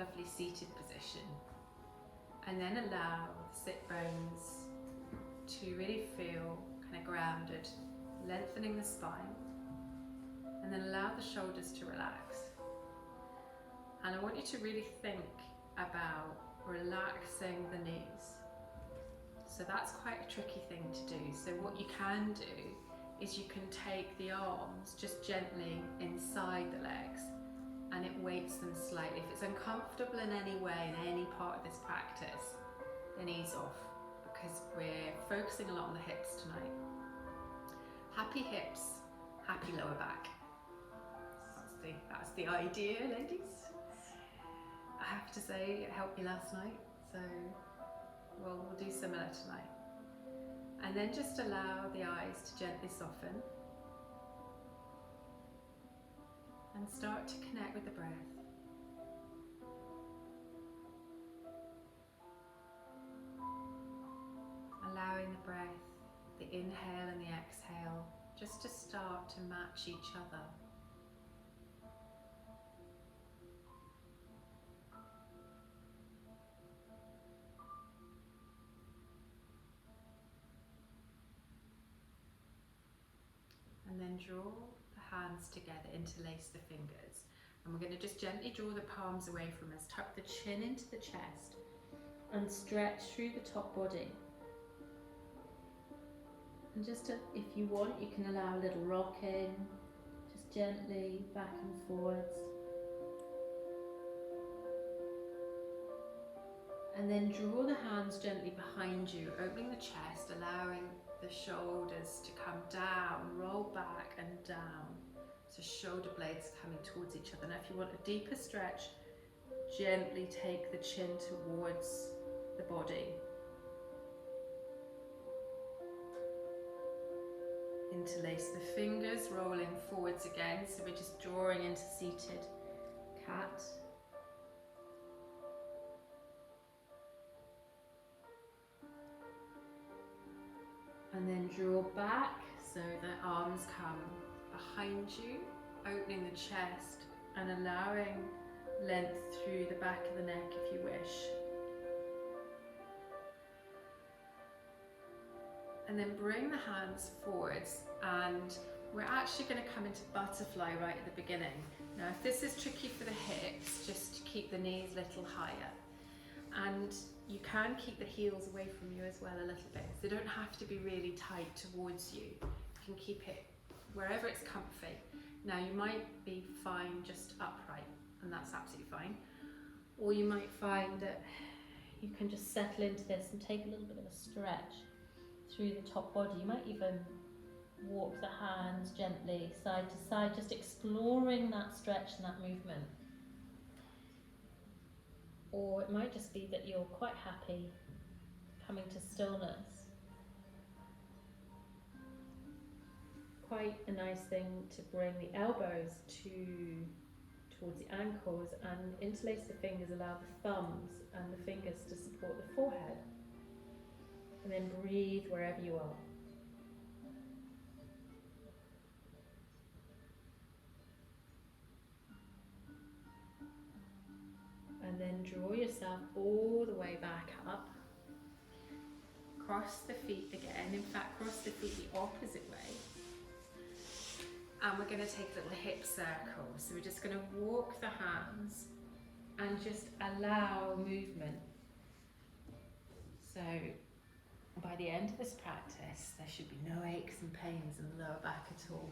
lovely seated position. And then allow the sit bones to really feel kind of grounded, lengthening the spine. And then allow the shoulders to relax. And I want you to really think about relaxing the knees. So that's quite a tricky thing to do. So what you can do is you can take the arms just gently inside the legs and it weights them slightly. If it's uncomfortable in any way in any part of this practice, then ease off, because we're focusing a lot on the hips tonight. Happy hips, happy lower back. That's the idea, ladies. I have to say, it helped me last night, so we'll do similar tonight. And then just allow the eyes to gently soften and start to connect with the breath. Allowing the breath, the inhale and the exhale, just to start to match each other. And then draw the hands together, interlace the fingers. And we're going to just gently draw the palms away from us, tuck the chin into the chest and stretch through the top body. And just if you want, you can allow a little rocking, just gently back and forwards. And then draw the hands gently behind you, opening the chest, allowing the shoulders to come down, roll back and down. So shoulder blades coming towards each other. Now if you want a deeper stretch, gently take the chin towards the body. Interlace the fingers, rolling forwards again. So we're just drawing into seated cat. And then draw back so the arms come behind you, opening the chest and allowing length through the back of the neck if you wish. And then bring the hands forwards, and we're actually going to come into butterfly right at the beginning. Now if this is tricky for the hips, just keep the knees a little higher. And you can keep the heels away from you as well a little bit. They don't have to be really tight towards you. You can keep it wherever it's comfy. Now you might be fine just upright, and that's absolutely fine. Or you might find that you can just settle into this and take a little bit of a stretch through the top body. You might even walk the hands gently side to side, just exploring that stretch and that movement. Or it might just be that you're quite happy coming to stillness. Quite a nice thing to bring the elbows towards the ankles and interlace the fingers, allow the thumbs and the fingers to support the forehead. And then breathe wherever you are. And then draw yourself all the way back up. Cross the feet again. In fact, cross the feet the opposite way. And we're going to take a little hip circle. So we're just going to walk the hands and just allow movement. So by the end of this practice, there should be no aches and pains in the lower back at all.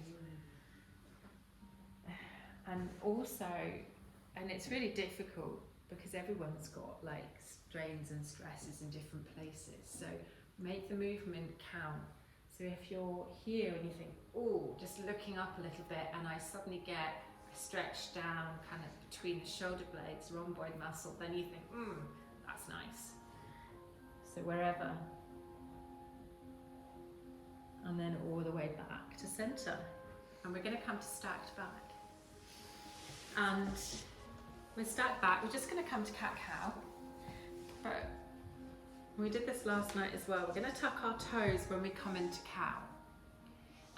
And also, and it's really difficult because everyone's got like strains and stresses in different places. So make the movement count. So if you're here and you think, oh, just looking up a little bit and I suddenly get stretched down kind of between the shoulder blades, rhomboid muscle, then you think, that's nice. So wherever. And then all the way back to center. And we're going to come to stacked back. And with stacked back, we're just going to come to cat-cow. But we did this last night as well. We're going to tuck our toes when we come into cow.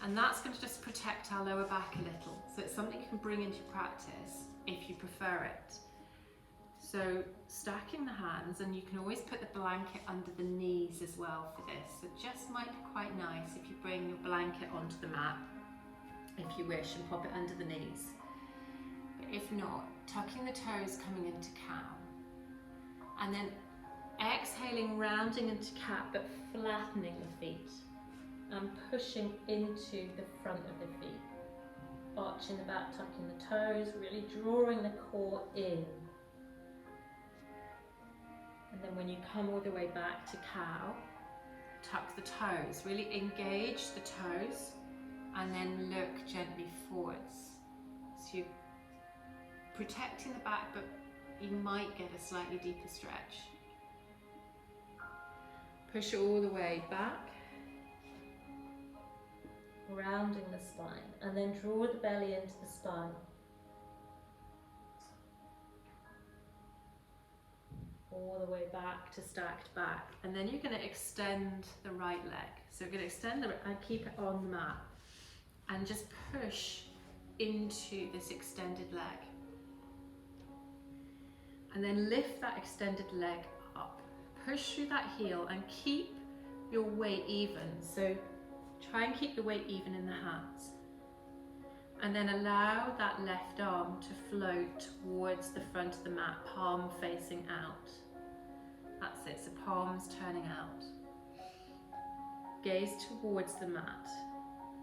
And that's going to just protect our lower back a little. So it's something you can bring into practice if you prefer it. So stacking the hands, and you can always put the blanket under the knees as well for this. So it just might be quite nice if you bring your blanket onto the mat, if you wish, and pop it under the knees. But if not, tucking the toes, coming into cow. And then exhaling, rounding into cat, but flattening the feet and pushing into the front of the feet. Arching the back, tucking the toes, really drawing the core in. And then when you come all the way back to cow, tuck the toes, really engage the toes, and then look gently forwards. So you're protecting the back, but you might get a slightly deeper stretch. Push all the way back, rounding the spine, and then draw the belly into the spine. All the way back to stacked back. And then you're going to extend the right leg. So you're going to extend and keep it on the mat. And just push into this extended leg. And then lift that extended leg up. Push through that heel and keep your weight even. So try and keep the weight even in the hands. And then allow that left arm to float towards the front of the mat, palm facing out. That's it, so palms turning out. Gaze towards the mat.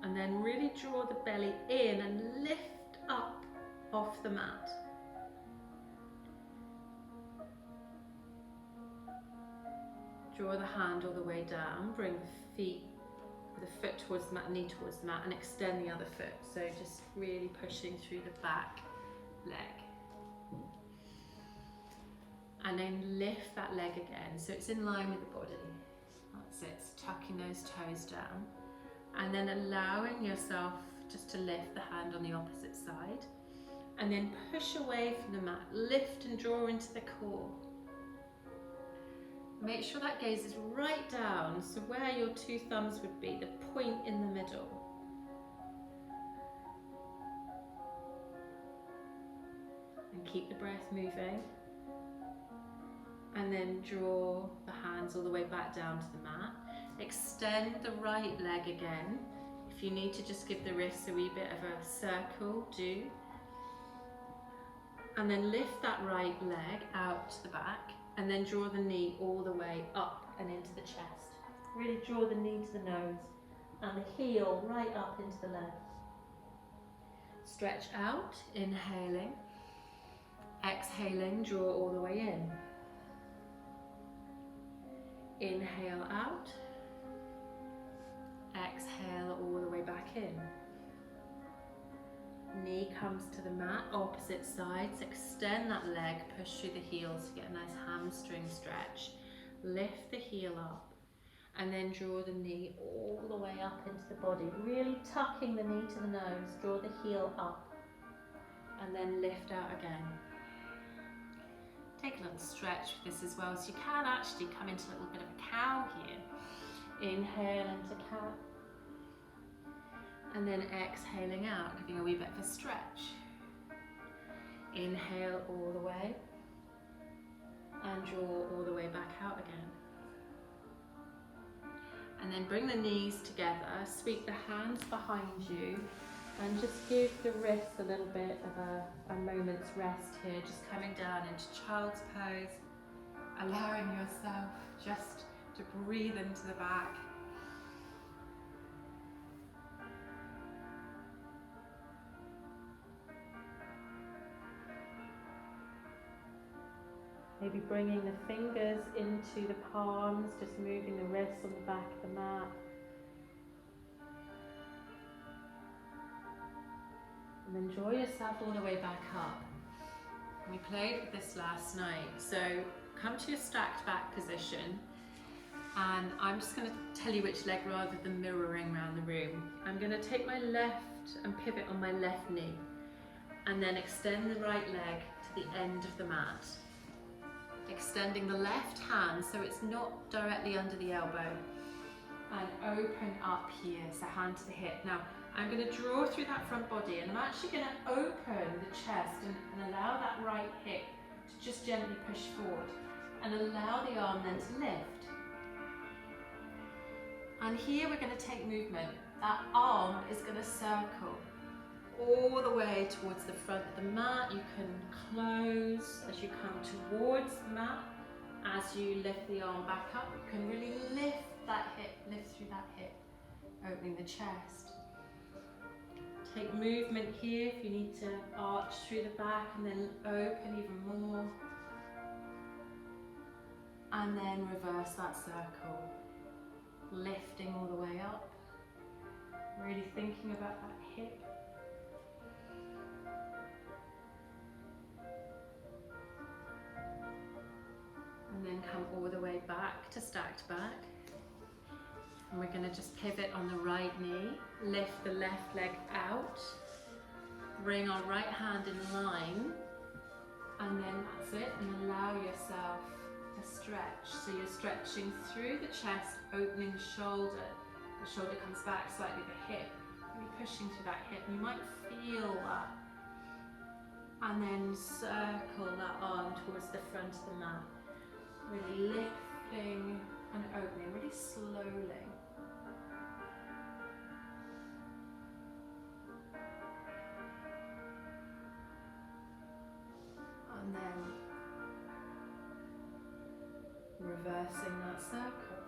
And then really draw the belly in and lift up off the mat. Draw the hand all the way down, bring the foot towards the mat, knee towards the mat, and extend the other foot. So just really pushing through the back leg. And then lift that leg again, so it's in line with the body. That's it, so tucking those toes down. And then allowing yourself just to lift the hand on the opposite side. And then push away from the mat, lift and draw into the core. Make sure that gaze is right down, so where your two thumbs would be, the point in the middle. And keep the breath moving. And then draw the hands all the way back down to the mat. Extend the right leg again. If you need to just give the wrists a wee bit of a circle, do. And then lift that right leg out to the back. And then draw the knee all the way up and into the chest. Really draw the knee to the nose and the heel right up into the leg. Stretch out, inhaling. Exhaling, draw all the way in. Inhale out. Exhale all the way back in. Knee comes to the mat, opposite sides. Extend that leg, push through the heels to get a nice hamstring stretch. Lift the heel up and then draw the knee all the way up into the body. Really tucking the knee to the nose, draw the heel up and then lift out again. Take a little stretch with this as well, so you can actually come into a little bit of a cow here. Inhale into cat. And then exhaling out, giving a wee bit of a stretch. Inhale all the way. And draw all the way back out again. And then bring the knees together, sweep the hands behind you, and just give the wrists a little bit of a moment's rest here, just coming down into child's pose, allowing yourself just to breathe into the back. Maybe bringing the fingers into the palms, just moving the wrists on the back of the mat. And then draw yourself all the way back up. We played with this last night, so come to your stacked back position, and I'm just going to tell you which leg rather than mirroring around the room. I'm going to take my left and pivot on my left knee, and then extend the right leg to the end of the mat. Extending the left hand so it's not directly under the elbow, and open up here, so hand to the hip. Now I'm going to draw through that front body, and I'm actually going to open the chest and allow that right hip to just gently push forward and allow the arm then to lift. And here we're going to take movement. That arm is going to circle all the way towards the front of the mat. You can close as you come towards the mat. As you lift the arm back up, you can really lift that hip, lift through that hip, opening the chest. Take movement here if you need to arch through the back and then open even more. And then reverse that circle, lifting all the way up, really thinking about that hip. And then come all the way back to stacked back. And we're going to just pivot on the right knee, lift the left leg out, bring our right hand in line, and then that's it, and allow yourself to stretch. So you're stretching through the chest, opening the shoulder comes back slightly, the hip, really pushing through that hip. You might feel that. And then circle that arm towards the front of the mat, really lifting and opening, really slowly. And then reversing that circle.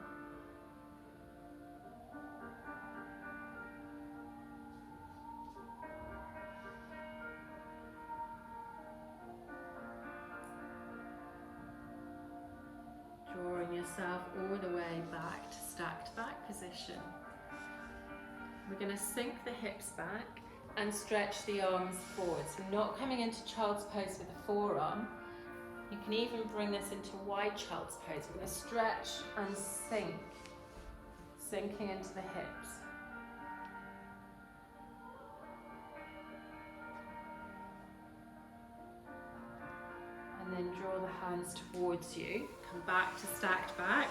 Drawing yourself all the way back to stacked back position. We're going to sink the hips back and stretch the arms forward. So not coming into child's pose with the forearm. You can even bring this into wide child's pose. We're going to stretch and sink, sinking into the hips. And then draw the hands towards you. Come back to stacked back.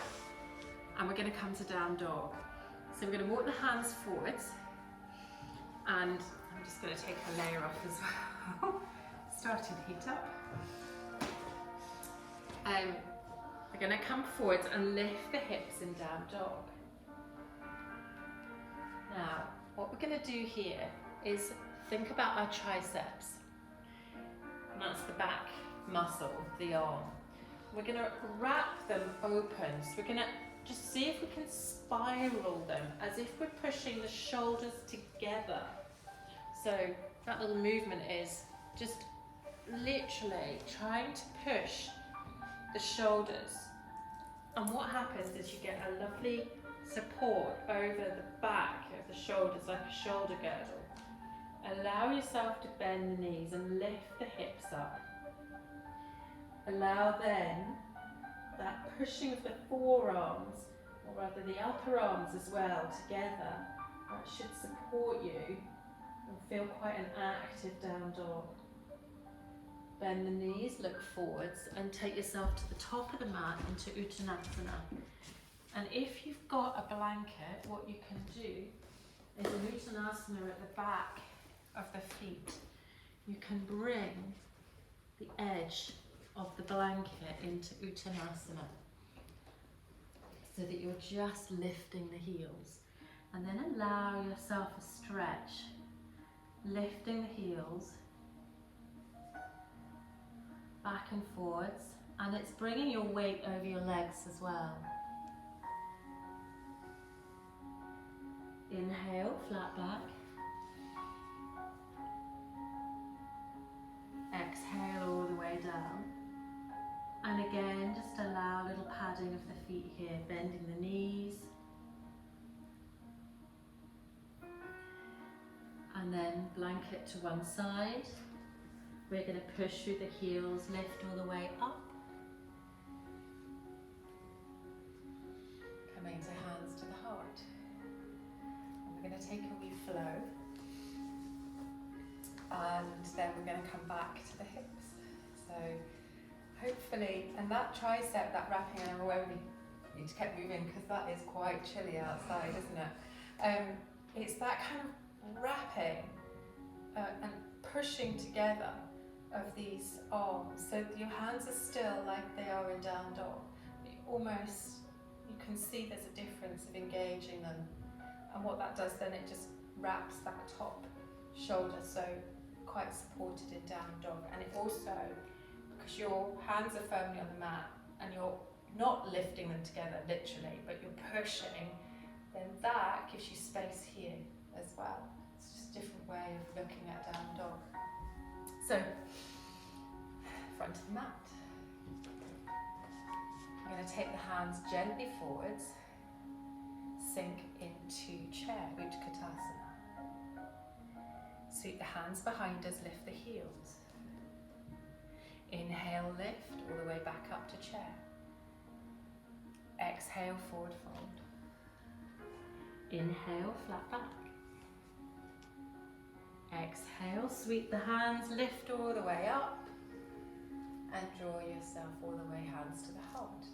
And we're going to come to down dog. So we're going to walk the hands forwards. And I'm just going to take a layer off as well. Starting to heat up. We're going to come forwards and lift the hips in down dog. Now, what we're going to do here is think about our triceps. And that's the back muscle, the arm. We're going to wrap them open. So we're going to just see if we can spiral them as if we're pushing the shoulders together. So that little movement is just literally trying to push the shoulders. And what happens is you get a lovely support over the back of the shoulders, like a shoulder girdle. Allow yourself to bend the knees and lift the hips up. Allow then that pushing of the forearms, or rather the upper arms as well, together. That should support you and feel quite an active down dog. Bend the knees, look forwards, and take yourself to the top of the mat into Uttanasana. And if you've got a blanket, what you can do is in Uttanasana at the back of the feet, you can bring the edge of the blanket into Uttanasana so that you're just lifting the heels. And then allow yourself a stretch, lifting the heels back and forwards, and it's bringing your weight over your legs as well. Inhale, flat back. Exhale all the way down. And again, just allow a little padding of the feet here, bending the knees. And then blanket to one side. We're going to push through the heels, lift all the way up. Coming to hands to the heart. And we're going to take a wee flow. And then we're going to come back to the hips. So hopefully, and that tricep, that wrapping, and I won't need to keep moving because that is quite chilly outside, isn't it? It's that kind of wrapping and pushing together of these arms. So your hands are still like they are in down dog. But you can see there's a difference of engaging them. And what that does then, it just wraps that top shoulder, so quite supported in down dog. And it also, because your hands are firmly on the mat and you're not lifting them together literally, but you're pushing, then that gives you space here as well. It's just a different way of looking at down dog. So, front of the mat. I'm going to take the hands gently forwards, sink into chair, Utkatasana. Sweep the hands behind us, lift the heels. Inhale, lift all the way back up to chair. Exhale, forward fold. Inhale, flat back. Exhale, sweep the hands, lift all the way up and draw yourself all the way hands to the heart.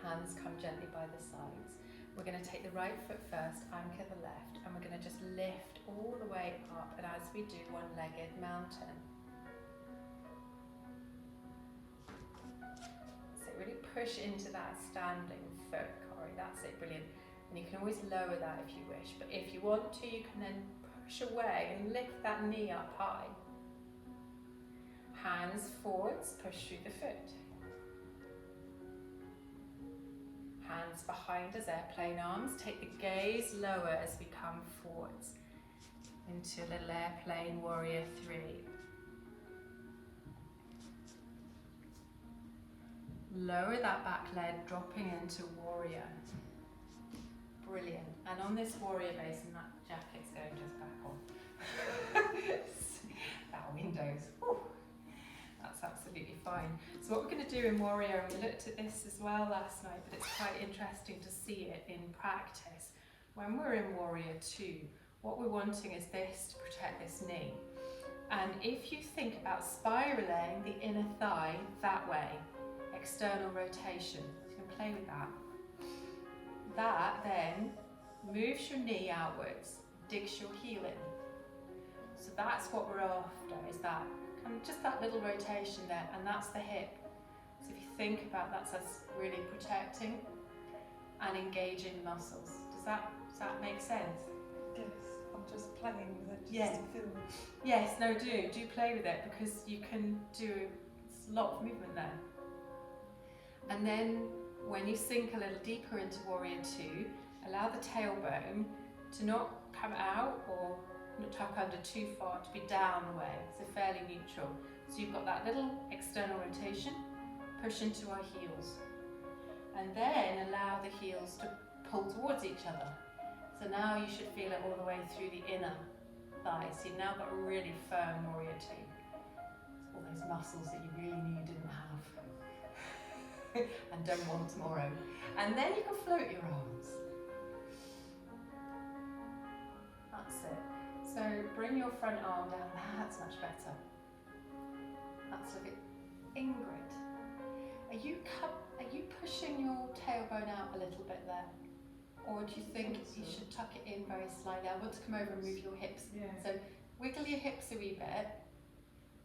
Hands come gently by the sides. We're going to take the right foot first, anchor the left, and we're going to just lift all the way up, and as we do, one-legged mountain. So really push into that standing foot, Corey, that's it, brilliant. And you can always lower that if you wish, but if you want to, you can then push away and lift that knee up high. Hands forwards, push through the foot. Hands behind us, airplane arms. Take the gaze lower as we come forwards into a little airplane warrior 3. Lower that back leg, dropping into warrior. Brilliant. And on this warrior base, and that jacket's going just back on. That windows. Whew. That's absolutely fine. So what we're going to do in warrior, and we looked at this as well last night, but it's quite interesting to see it in practice. When we're in warrior 2, what we're wanting is this to protect this knee. And if you think about spiraling the inner thigh that way, external rotation, so you can play with that. That then moves your knee outwards, digs your heel in. So that's what we're after, is that kind of just that little rotation there, and that's the hip. So if you think about that's us really protecting and engaging the muscles. Does that make sense? Yes, I'm just playing with it. Yes. To feel it. Yes, no, do play with it, because you can do a lot of movement there. And then when you sink a little deeper into warrior 2, allow the tailbone to not come out or not tuck under too far, to be down the way, so fairly neutral. So you've got that little external rotation, push into our heels. And then allow the heels to pull towards each other. So now you should feel it all the way through the inner thighs. So you've now got a really firm warrior 2. All those muscles that you really knew you didn't have. And don't want tomorrow. And then you can float your arms. That's it. So bring your front arm down. That's much better. Let's look at Ingrid. Are you pushing your tailbone out a little bit there? Or do you think you should tuck it in very slightly? I want to come over and move your hips. Yeah. So wiggle your hips a wee bit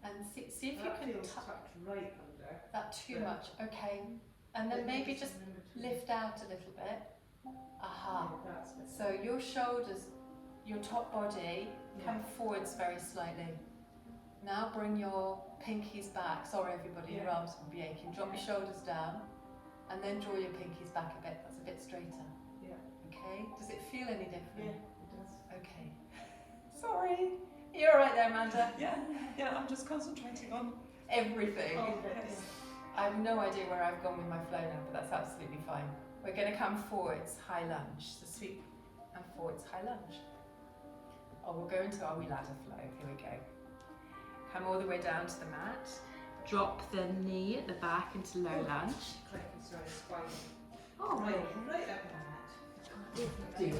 and see if you can tuck right under. That too much. Okay. And then maybe just lift out a little bit. Aha. Yeah, so your shoulders, your top body, come forwards very slightly. Now bring your pinkies back. Sorry everybody, your arms will be aching. Drop your shoulders down and then draw your pinkies back a bit. That's a bit straighter. Yeah. Okay? Does it feel any different? Yeah, it does. Okay. Sorry. You're alright there, Amanda? Yeah, I'm just concentrating on everything. Oh, yes. I have no idea where I've gone with my flow now, but that's absolutely fine. We're going to come forwards, high lunge. So sweep and forwards, high lunge. Oh, we'll go into our wee ladder flow. Here we go. Come all the way down to the mat. Drop the knee at the back into low lunge. Oh, right up on that. Do you?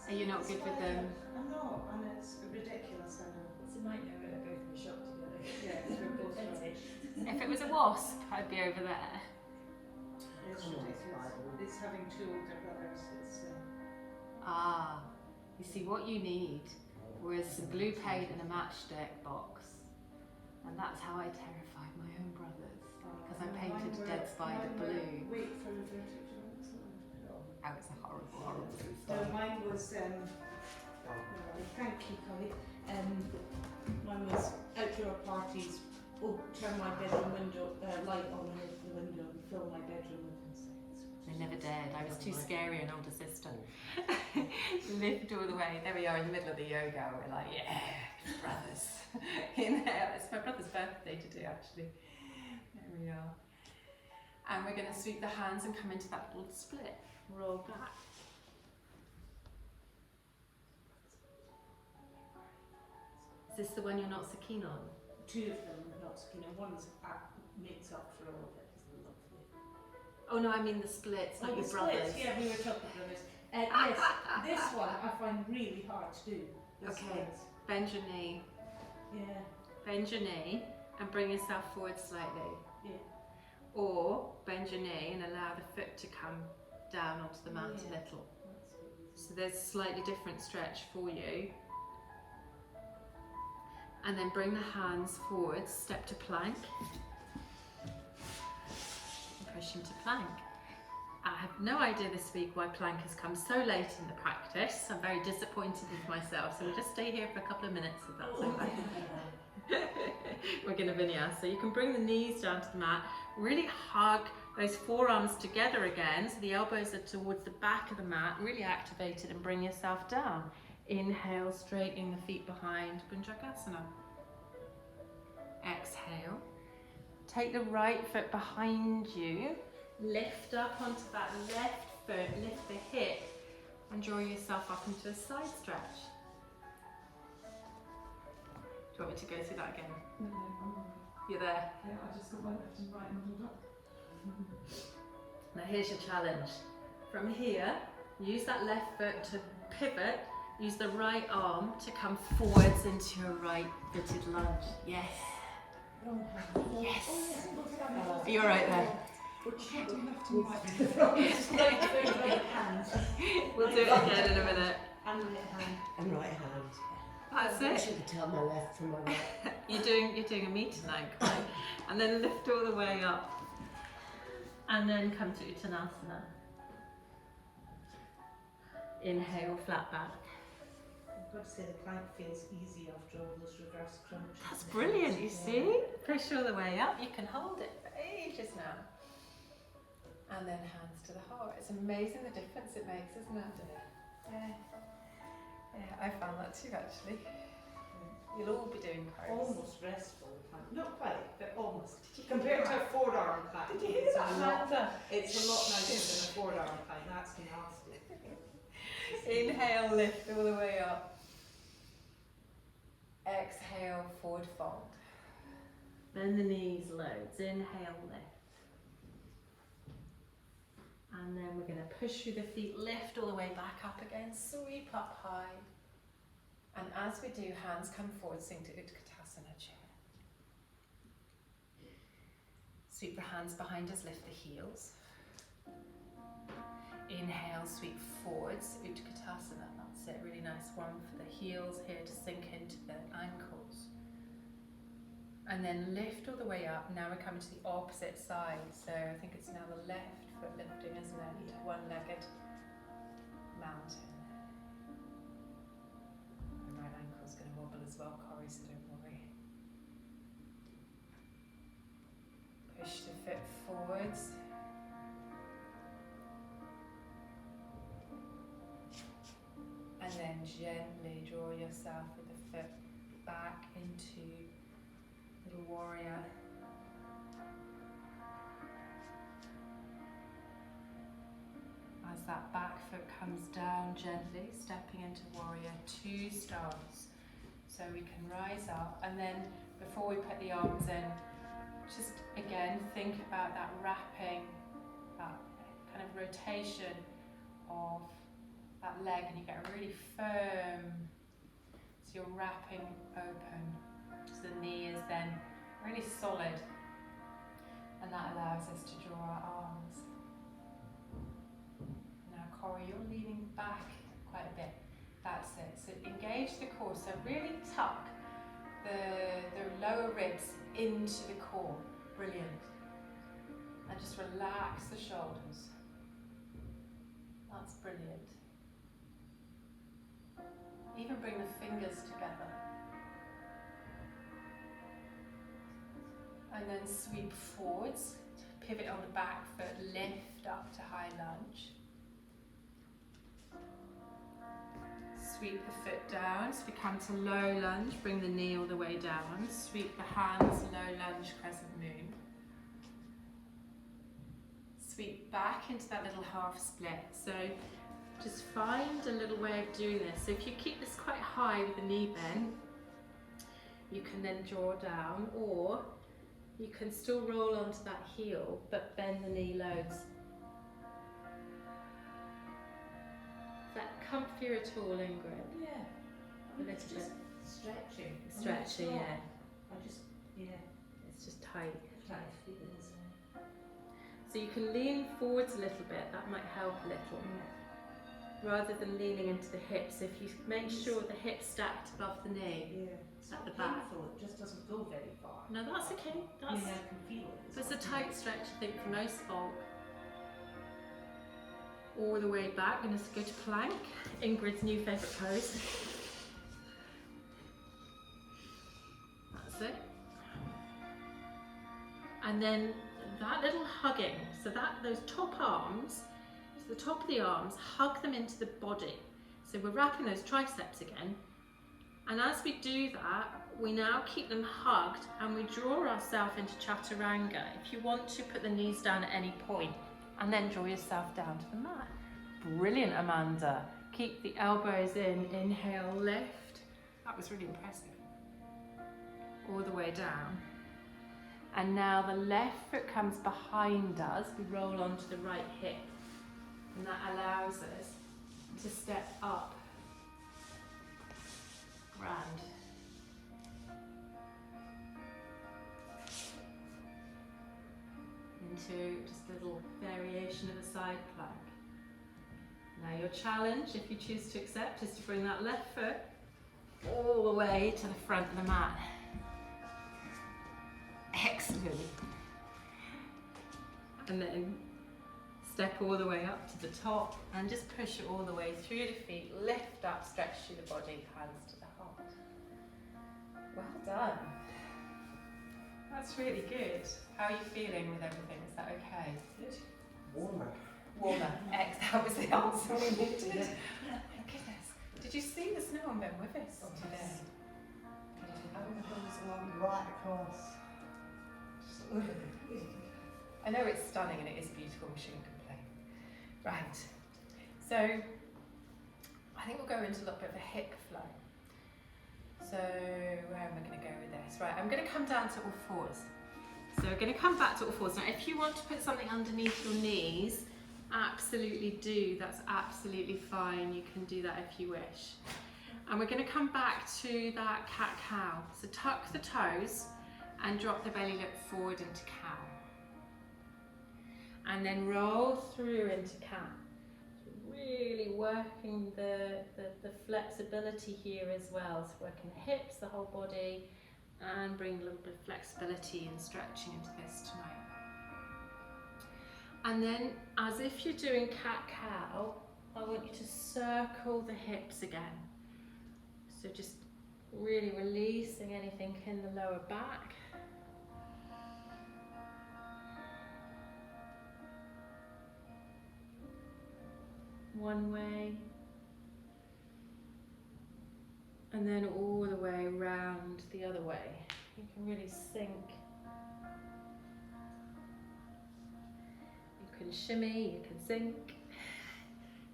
Are you not good with them? I'm not, and it's ridiculous. I know. It's a nightmare when I go from the shop together. Yeah, it's ridiculous. If it was a wasp, I'd be over there. It's ridiculous. It's having two older brothers. It's Ah, you see what you need with some glue paint and a matchstick box. And that's how I terrified my own brothers. Because I painted a dead spider blue. Wait for the verdict, wasn't it? Oh, it's a horrible, horrible No, system. mine was, thank you, Collie. Mine was outdoor parties. Oh, turn my bedroom window, light on and open the window and fill my bedroom with insects. I never dared. I was too scary, an older sister. Lived all the way. There we are in the middle of the yoga. We're like, yeah, brothers. It's my brother's birthday today, actually. There we are. And we're going to sweep the hands and come into that little split. Roll back. Is this the one you're not so keen on? Two of them are not skin, and one's makes up for all of it. It's lovely. Oh no, I mean the splits, not Oh, your the brothers. splits, yeah, we were talking brothers. Yes, this one I find really hard to do. The Okay. splits. Bend your knee. Yeah, Bend your knee and bring yourself forward slightly. yeah. Or bend your knee and allow the foot to come down onto the mat a Yeah. little. That's good. So there's a slightly different stretch for you. And then bring the hands forward, step to plank. And push into plank. I have no idea this week why plank has come so late in the practice. I'm very disappointed with myself, so we'll just stay here for a couple of minutes if that's okay. We're going to vinyasa. You can bring the knees down to the mat, really hug those forearms together again, so the elbows are towards the back of the mat, really activated, and bring yourself down. Inhale, straightening the feet behind, Bhujangasana. Exhale. Take the right foot behind you, lift up onto that left foot, lift the hip, and draw yourself up into a side stretch. Do you want me to go through that again? No, I'm all right. You're there. Yeah, I just got my left and right muddled up. Now here's your challenge. From here, use that left foot to pivot, use the right arm to come forwards into your right footed lunge. Yes. Yes. Are you alright there? Left and right. We'll do it again in a minute. And right hand. And right hand. That's I it. should tell my left from my right. You're doing a me tonight, right? And then lift all the way up. And then come to Uttanasana. Inhale, flat back. I've got to say the plank feels easy after all those reverse crunches. That's brilliant, you see? Push all the way up. You can hold it for ages now. And then hands to the heart. It's amazing the difference it makes, isn't it? Yeah. Yeah, I found that too, actually. You'll all be doing pose. Almost restful plank. Not quite, but almost. Compared to a forearm plank. Did you hear that, Amanda? It's a lot nicer than a forearm plank. That's nasty. Inhale, lift all the way up. Exhale, forward fold. Bend the knees loads. Inhale, lift. And then we're going to push through the feet, lift all the way back up again, sweep up high. And as we do, hands come forward, sink to Utkatasana chair. Sweep the hands behind us, lift the heels. Inhale, sweep forwards, Utkatasana. That's it, really nice one for the heels here to sink into the ankles. And then lift all the way up. Now we're coming to the opposite side. So I think it's now the left foot lifting, isn't it? One-legged mountain. My right ankle's going to wobble as well, Corrie, so don't worry. Push the foot forwards. And then gently draw yourself with the foot back into little warrior. As that back foot comes down gently, stepping into warrior, 2 stance. So we can rise up, and then before we put the arms in, just again think about that wrapping, that kind of rotation of that leg, and you get really firm. So you're wrapping open. So the knee is then really solid, and that allows us to draw our arms. Now Corrie, you're leaning back quite a bit. That's it. So engage the core. So really tuck the lower ribs into the core. Brilliant. And just relax the shoulders. That's brilliant. Even bring the fingers together. And then sweep forwards. Pivot on the back foot. Lift up to high lunge. Sweep the foot down, so we come to low lunge, bring the knee all the way down, sweep the hands, low lunge, crescent moon. Sweep back into that little half split. So just find a little way of doing this. So if you keep this quite high with the knee bent, you can then draw down, or you can still roll onto that heel, but bend the knee loads. Is that comfier at all, Ingrid? Yeah. A little It's just stretching. Stretching, yeah. Yeah. It's just tight. Tight feelings. So you can lean forwards a little bit, that might help a little. Rather than leaning into the hips, if you make sure the hips stacked above the knee. Yeah. It's At not the back. painful, it just doesn't go very far. No, that's okay. I mean, I can feel it. It's a tight stretch, I think, for most folk. All the way back, we're going to go to plank. Ingrid's new favourite pose. That's it. And then that little hugging, so that those top arms, to the top of the arms, hug them into the body. So we're wrapping those triceps again. And as we do that, we now keep them hugged and we draw ourselves into chaturanga. If you want to, put the knees down at any point and then draw yourself down to the mat. Brilliant, Amanda. Keep the elbows in, inhale, lift. That was really impressive. All the way down. And now the left foot comes behind us. We roll onto the right hip. And that allows us to step up. Grand. Into just a little variation of a side plank. Now your challenge, if you choose to accept, is to bring that left foot all the way to the front of the mat. Excellent. And then step all the way up to the top and just push it all the way through the feet. Lift up, stretch through the body, hands to the heart. Well done. That's really good. How are you feeling with everything? Is that okay? Good. Warmer. Warmer. X, that was the answer we needed. My goodness. Did you see the snow on Ben Withers today? Right across. I know it's stunning and it is beautiful, we shouldn't complain. Right, so I think we'll go into a little bit of a hip flow. So where am I going to go with this? Right, I'm going to come down to all fours. So we're going to come back to all fours. Now if you want to put something underneath your knees, absolutely do, that's absolutely fine. You can do that if you wish. And we're going to come back to that cat-cow. So tuck the toes and drop the belly look forward into cow. And then roll through into cat. Really working the flexibility here as well. So working the hips, the whole body, and bring a little bit of flexibility and stretching into this tonight. And then, as if you're doing cat-cow, I want you to circle the hips again. So just really releasing anything in the lower back. One way. And then all the way round the other way. You can really sink. You can shimmy, you can sink.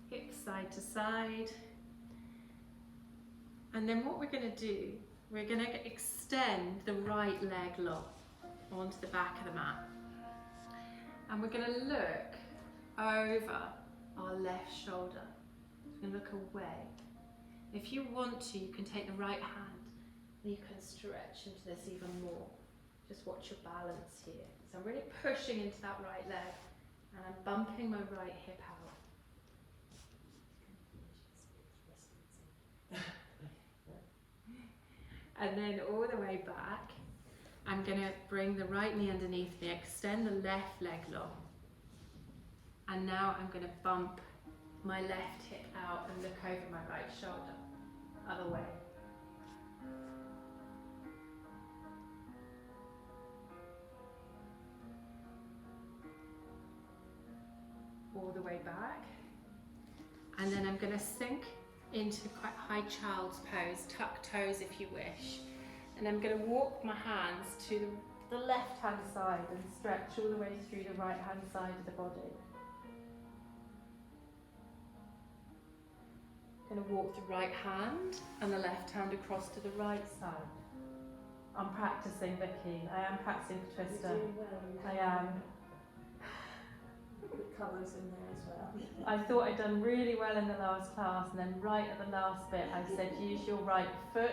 Hips side to side. And then what we're going to do, we're going to extend the right leg long onto the back of the mat. And we're going to look over our left shoulder. We're going to look away. If you want to, you can take the right hand and you can stretch into this even more. Just watch your balance here. So I'm really pushing into that right leg and I'm bumping my right hip out. And then all the way back. I'm going to bring the right knee underneath me, extend the left leg long. And now I'm going to bump my left hip out and look over my right shoulder. Other way. All the way back. And then I'm going to sink into quite high child's pose, tuck toes if you wish. And I'm going to walk my hands to the left hand side and stretch all the way through the right hand side of the body. I'm going to walk the right hand and the left hand across to the right side. I'm practicing, Vicky. I am practicing for Twister. You're doing well. I am. Put colours in there as well. I thought I'd done really well in the last class, and then right at the last bit I said use your right foot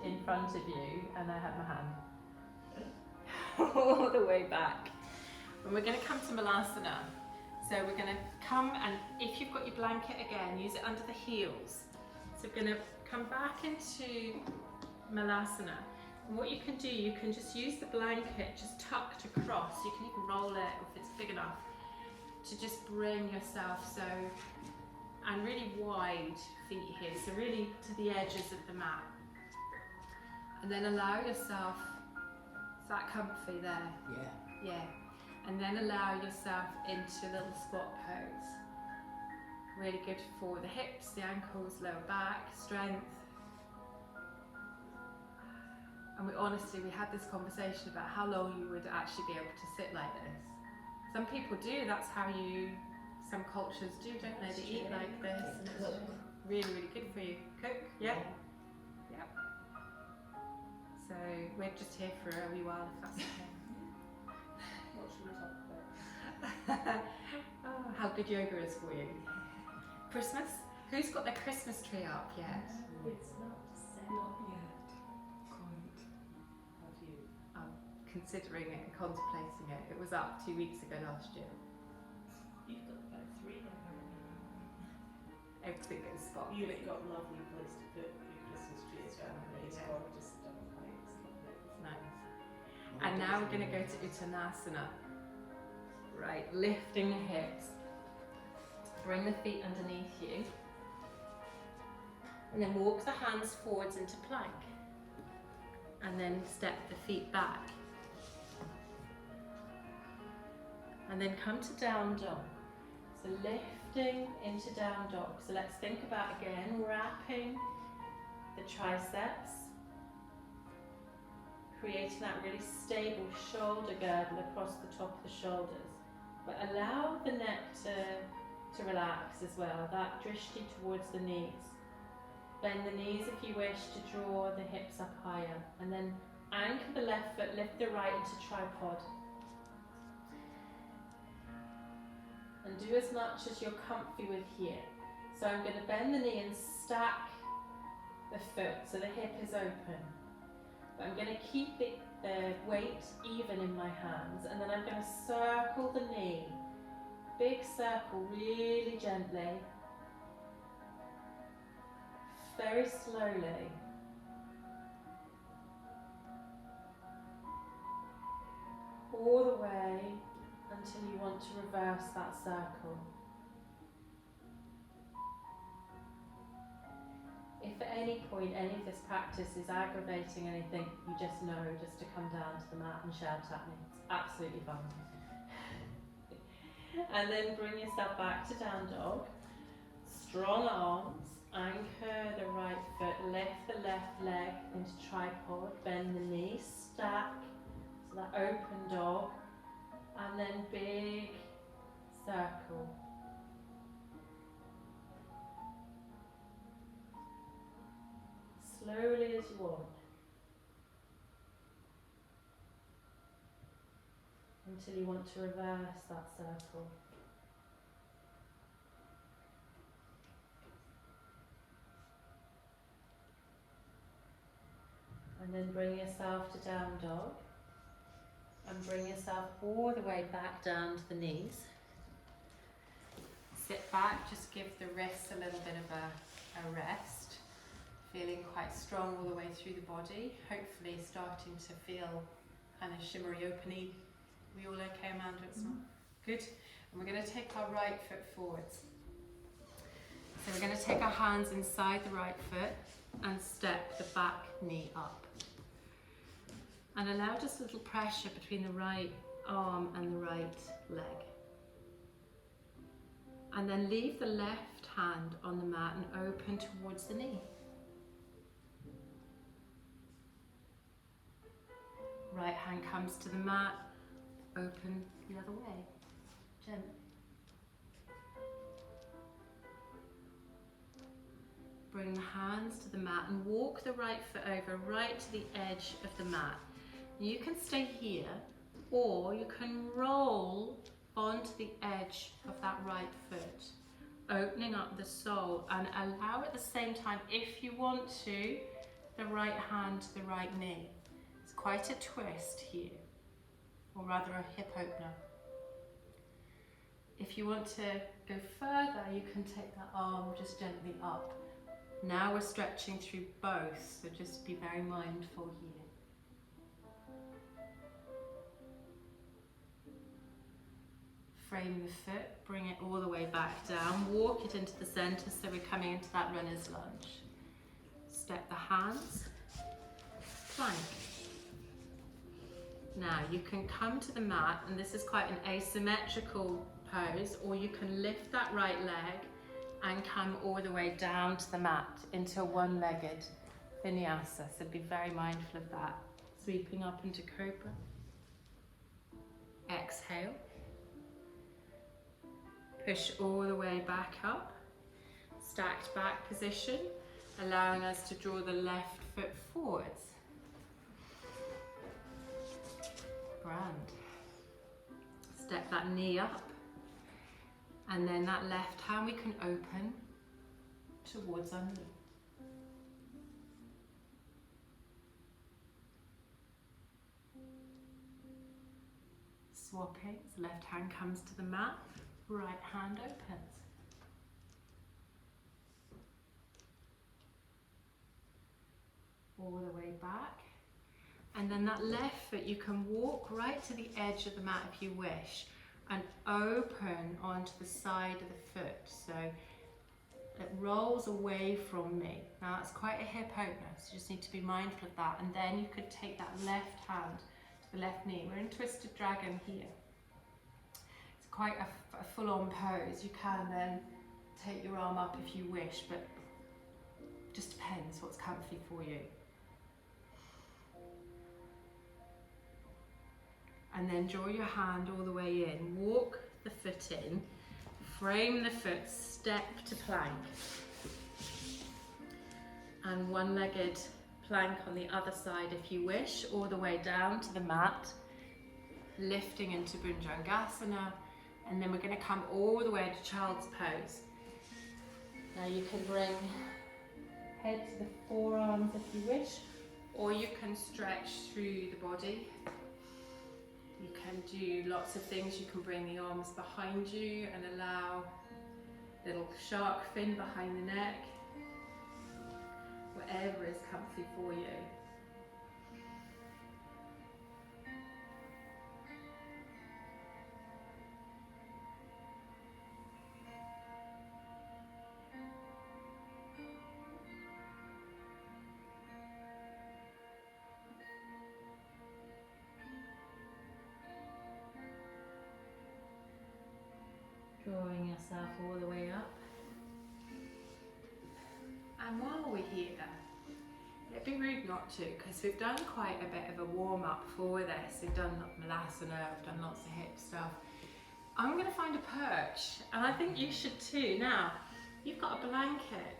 in front of you, and I had my hand all the way back. And we're going to come to Malasana. So we're going to come, and if you've got your blanket again, use it under the heels. So we're going to come back into Malasana. And what you can do, you can just use the blanket just tucked across. You can even roll it if it's big enough, to just bring yourself so, and really wide feet here, so really to the edges of the mat. And then allow yourself, is that comfy there? Yeah. Yeah. And then allow yourself into a little squat pose. Really good for the hips, the ankles, lower back, strength. And we had this conversation about how long you would actually be able to sit like this. Some people do, that's how some cultures do, don't they? They eat like this, and it's really, really good for you. Cook, yeah? Yeah. So we're just here for a wee while, if that's okay. What should we talk about? Oh, how good yoga is for you. Christmas? Who's got their Christmas tree up yet? It's not set. Not yet. Quite. Have you? I'm considering it and contemplating it. It was up 2 weeks ago last year. You've got about 3 there. Everything goes spot. You've got a lovely place to put your Christmas tree as well. It's Yeah. gorgeous stuff. It's lovely. It's nice. And now we're going to go to Uttanasana. Right, lifting the hips. Bring the feet underneath you. And then walk the hands forwards into plank. And then step the feet back. And then come to down dog. So lifting into down dog. So let's think about again, wrapping the triceps. Creating that really stable shoulder girdle across the top of the shoulders. But allow the neck to relax as well, that drishti towards the knees. Bend the knees if you wish to draw the hips up higher. And then anchor the left foot, lift the right into tripod. And do as much as you're comfy with here. So I'm going to bend the knee and stack the foot so the hip is open. But I'm going to keep the weight even in my hands, and then I'm going to circle the knee. Big circle, really gently. Very slowly. All the way until you want to reverse that circle. If at any point any of this practice is aggravating anything, you just know just to come down to the mat and shout at me. It's absolutely fine. And then bring yourself back to down dog. Strong arms, anchor the right foot, lift the left leg into tripod, bend the knee, stack, so that open dog, and then big circle. Slowly as you want, until you want to reverse that circle. And then bring yourself to down dog, and bring yourself all the way back down to the knees. Sit back, just give the wrists a little bit of a rest. feeling quite strong all the way through the body, hopefully starting to feel kind of shimmery, openy. We all okay, Amanda? It's not good. And we're going to take our right foot forwards. So we're going to take our hands inside the right foot and step the back knee up. And allow just a little pressure between the right arm and the right leg. And then leave the left hand on the mat and open towards the knee. Right hand comes to the mat, open the other way, gently. Bring the hands to the mat and walk the right foot over right to the edge of the mat. You can stay here, or you can roll onto the edge of that right foot, opening up the sole, and allow at the same time, if you want to, the right hand to the right knee. It's quite a twist here, or rather a hip opener. If you want to go further, you can take that arm just gently up. Now we're stretching through both, so just be very mindful here. Frame the foot, bring it all the way back down, walk it into the center so we're coming into that runner's lunge. Step the hands, plank. Now you can come to the mat, and this is quite an asymmetrical pose, or you can lift that right leg and come all the way down to the mat into a one-legged vinyasa. So be very mindful of that. Sweeping up into cobra. Exhale. Push all the way back up. Stacked back position, allowing us to draw the left foot forwards. Grand. Step that knee up. And then that left hand we can open towards our knee. Swapping, so left hand comes to the mat, right hand opens. All the way back. And then that left foot, you can walk right to the edge of the mat if you wish, and open onto the side of the foot, so it rolls away from me. Now that's quite a hip opener, so you just need to be mindful of that. And then you could take that left hand to the left knee. We're in Twisted Dragon here. It's quite a full-on pose. You can then take your arm up if you wish, but just depends what's comfy for you. And then draw your hand all the way in, walk the foot in, frame the foot, step to plank. And one-legged plank on the other side if you wish, all the way down to the mat, lifting into Bhujangasana, and then we're going to come all the way to Child's Pose. Now you can bring head to the forearms if you wish, or you can stretch through the body. You can do lots of things. You can bring the arms behind you and allow little shark fin behind the neck. Whatever is comfy for you. Drawing yourself all the way up. And while we're here, it'd be rude not to, because we've done quite a bit of a warm-up for this. We've done Malasana, we've done lots of hip stuff. I'm going to find a perch, and I think you should too. Now, you've got a blanket.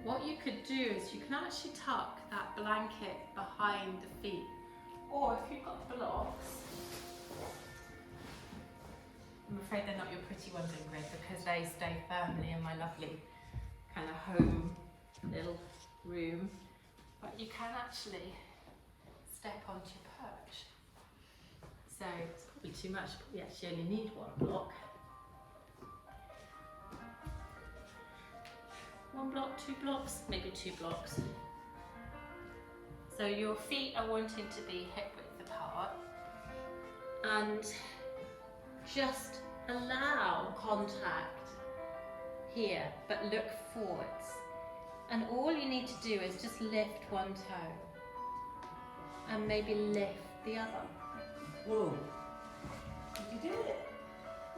What you could do is you can actually tuck that blanket behind the feet, or if you've got blocks, I'm afraid they're not your pretty ones, Ingrid, because they stay firmly in my lovely kind of home little room. But you can actually step onto your perch. So it's probably too much, but we actually only need one block. 1 block, 2 blocks, maybe 2 blocks. So your feet are wanting to be hip width apart, and just allow contact here, but look forwards. And all you need to do is just lift one toe and maybe lift the other. Whoa. Did you do it?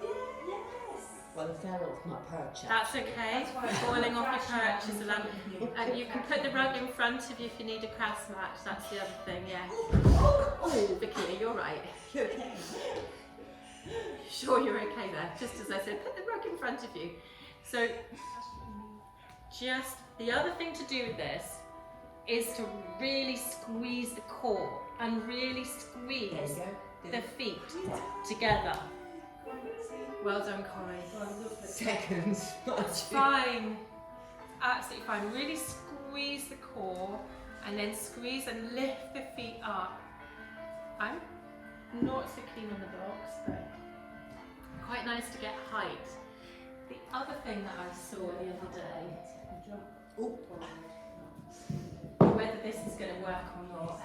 Yeah, yes. Well, I fell off my perch. That's okay. That's why Falling off crashing your perch is on allowed. you. And you can put the rug in front of you if you need a cross match. That's the other thing, yeah. Oh, Vicky, you're right. you're okay. Sure, you're okay there. Just as I said, put the rug in front of you. So, just the other thing to do with this is to really squeeze the core and really squeeze There you the go. feet together. Well done, Corey. Seconds. It's fine. Absolutely fine. Really squeeze the core and then squeeze and lift the feet up. I'm not so keen on the blocks, but quite nice to get height. The other thing that I saw the other day, Oh. whether this is going to work or not,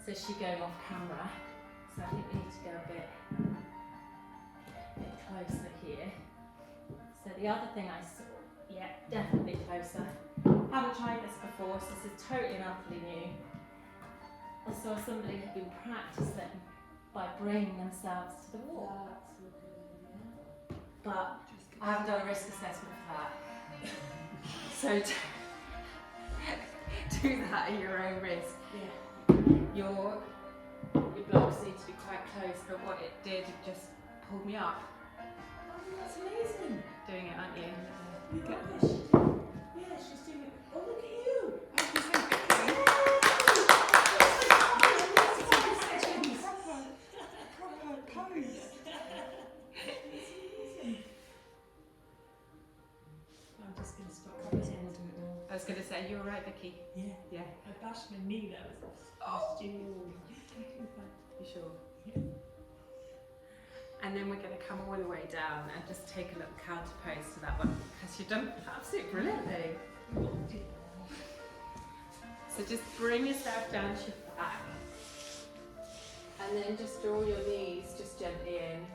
so she going off camera, so I think we need to go a bit closer here. So the other thing I saw, yeah, definitely closer. Haven't tried this before, so this is totally and utterly new. I saw somebody had been practicing by bringing themselves to the wall, but I haven't done a risk assessment for that. So do that at your own risk. Yeah. Your blocks need to be quite close, but what it did, it just pulled me up. That's amazing. Doing it, aren't you? Yeah, she's doing it. Oh, look at you. I'm just going to stop pretending. I was going to say, you all right, Vicky? Yeah. Yeah. I bashed my knee, that was You sure? And then we're going to come all the way down and just take a little counter pose to that one, because you've done absolutely brilliantly. So just bring yourself down to your back. And then just draw your knees just gently in.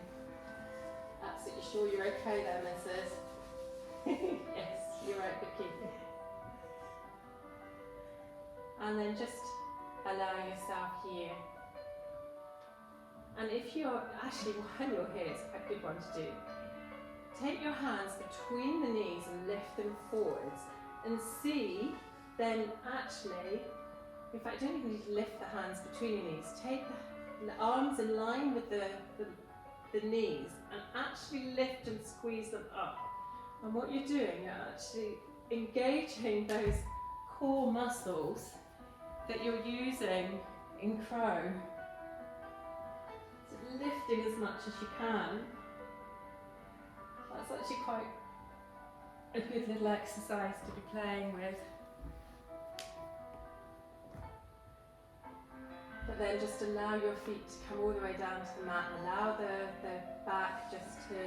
Absolutely sure you're okay there, missus? Yes, you're right, Vicky. And then just allow yourself here. And if you're, actually while you're here, it's quite a good one to do. Take your hands between the knees and lift them forwards and see, then actually, in fact, you don't even need to lift the hands between your knees. Take the arms in line with the knees and actually lift and squeeze them up. And what you're doing, you're actually engaging those core muscles that you're using in crow. So lifting as much as you can. That's actually quite a good little exercise to be playing with. But then just allow your feet to come all the way down to the mat. Allow the back just to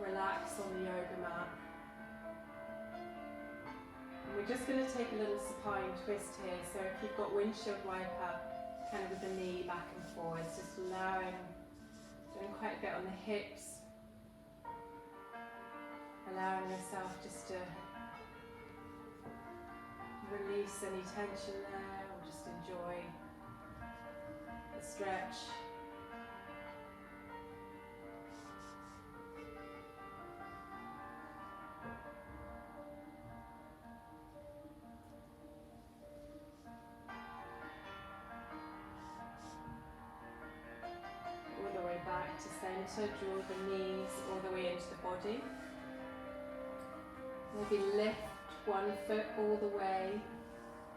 relax on the yoga mat. And we're just going to take a little supine twist here. So if you've got windshield wiper, kind of with the knee back and forwards, just allowing, don't quite get on the hips. Allowing yourself just to release any tension there, or just enjoy the stretch. All the way back to centre, draw the knees all the way into the body. Maybe lift one foot all the way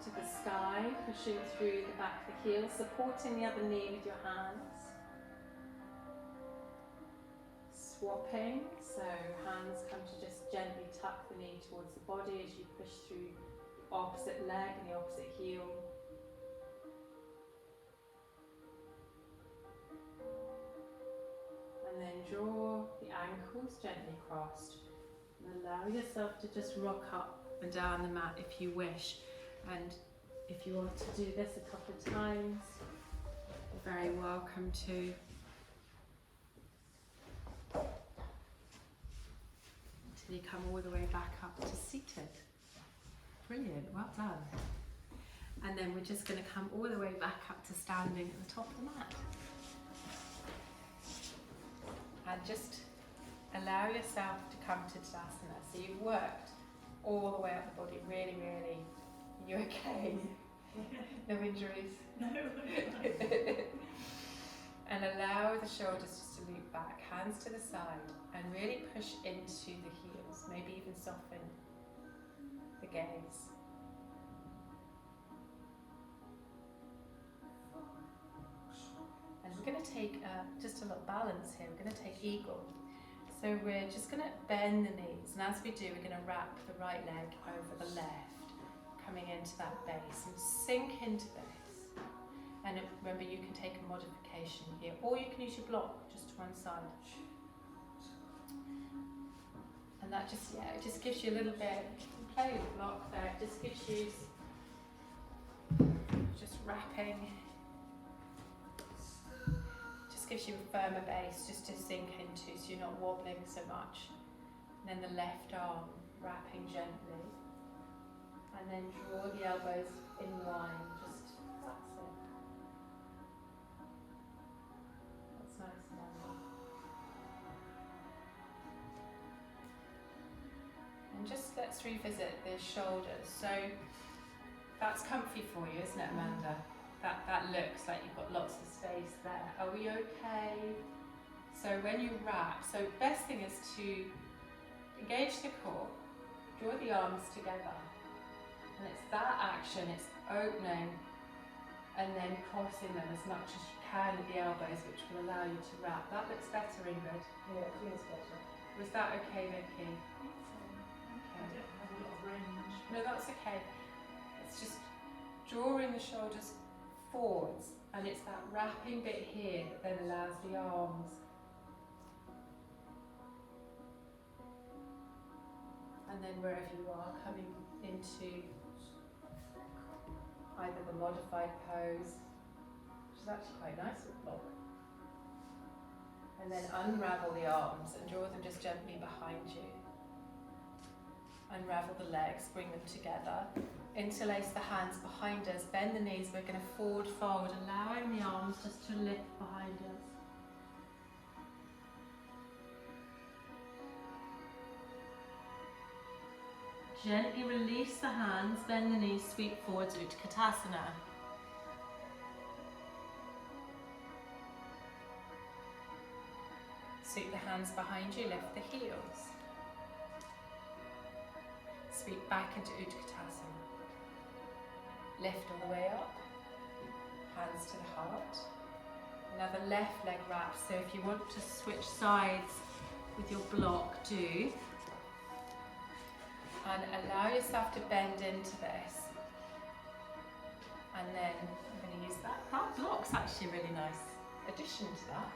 to the sky, pushing through the back of the heel, supporting the other knee with your hands. Swapping, so hands come to just gently tuck the knee towards the body as you push through the opposite leg and the opposite heel. And then draw the ankles gently crossed. And allow yourself to just rock up and down the mat if you wish. And if you want to do this a couple of times, you're very welcome to. Until you come all the way back up to seated. Brilliant, well done. And then we're just going to come all the way back up to standing at the top of the mat. And just allow yourself to come to Tadasana. So you've worked all the way up the body, really, really. Are you okay? No injuries? No. And allow the shoulders just to loop back, hands to the side, and really push into the heels. Maybe even soften the gaze. And we're going to take just a little balance here. We're going to take eagle. So we're just going to bend the knees, and as we do, we're going to wrap the right leg over the left, coming into that base, and sink into this. And remember, you can take a modification here, or you can use your block just to one side. And that just, yeah, it just gives you a little bit, you can play with the block there, it just gives you just wrapping, just gives you a firmer base just to sink into, so you're not wobbling so much. And then the left arm wrapping gently, and then draw the elbows in line, just that's it. That's nice and lovely. And just let's revisit the shoulders. So that's comfy for you, isn't it, Amanda? That looks like you've got lots of space there. Are we okay? So when you wrap, so best thing is to engage the core, draw the arms together, and it's that action, it's opening and then crossing them as much as you can at the elbows, which will allow you to wrap. That looks better, Ingrid. Yeah, it feels better. Was that okay, Vicky? I don't have a lot of range. No, that's okay. It's just drawing the shoulders forwards, and it's that wrapping bit here that then allows the arms. And then wherever you are, coming into either the modified pose, which is actually quite nice with block. And then unravel the arms and draw them just gently behind you. Unravel the legs, bring them together. Interlace the hands behind us, bend the knees, we're going to forward fold, allowing the arms just to lift behind us. Gently release the hands, bend the knees, sweep forwards, Utkatasana. Sweep the hands behind you, lift the heels. Sweep back into Utkatasana. Lift all the way up, hands to the heart. Another left leg wrap, so if you want to switch sides with your block, do. And allow yourself to bend into this. And then I'm going to use that. That block's actually a really nice addition to that.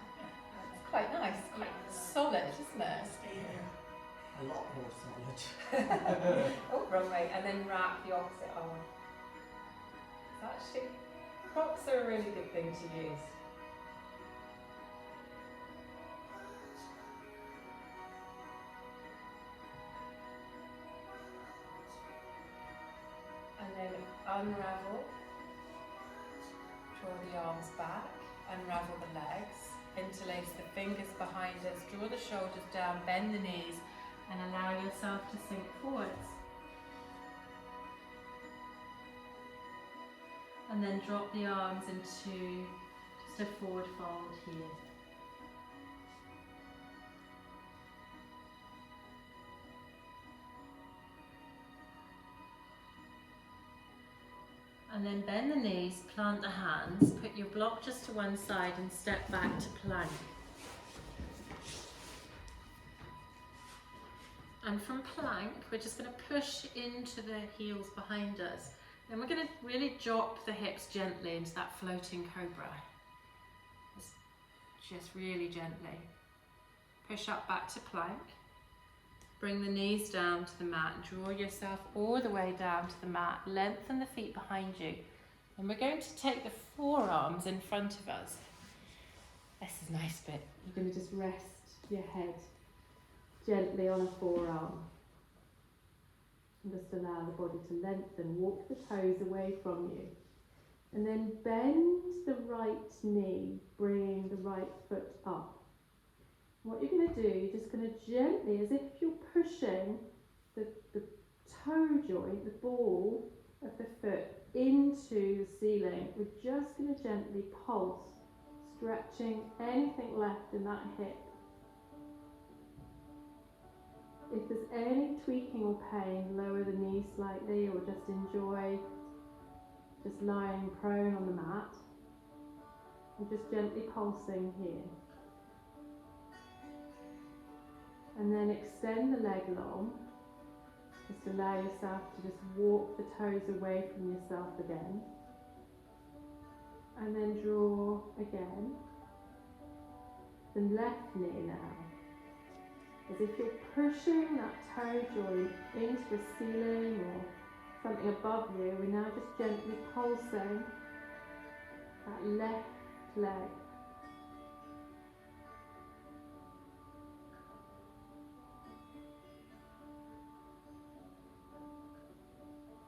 It's quite nice, quite solid, isn't it? A lot more solid. Oh, wrong way. And then wrap the opposite arm. Actually, props are a really good thing to use. And then unravel, draw the arms back, unravel the legs, interlace the fingers behind us, draw the shoulders down, bend the knees, and allow yourself to sink forwards. And then drop the arms into just a forward fold here. And then bend the knees, plant the hands, put your block just to one side and step back to plank. And from plank, we're just going to push into the heels behind us. Then we're going to really drop the hips gently into that floating cobra. Just really gently. Push up back to plank. Bring the knees down to the mat, draw yourself all the way down to the mat, lengthen the feet behind you. And we're going to take the forearms in front of us. This is a nice bit. You're going to just rest your head gently on a forearm. And just allow the body to lengthen, walk the toes away from you. And then bend the right knee, bringing the right foot up. What you're going to do, you're just going to gently, as if you're pushing the toe joint, the ball of the foot into the ceiling. We're just going to gently pulse, stretching anything left in that hip. If there's any tweaking or pain, lower the knee slightly, or just enjoy just lying prone on the mat. And just gently pulsing here. And then extend the leg long. Just allow yourself to just walk the toes away from yourself again. And then draw again. The left knee now. As if you're pushing that toe joint into the ceiling or something above you. We're now just gently pulsing that left leg.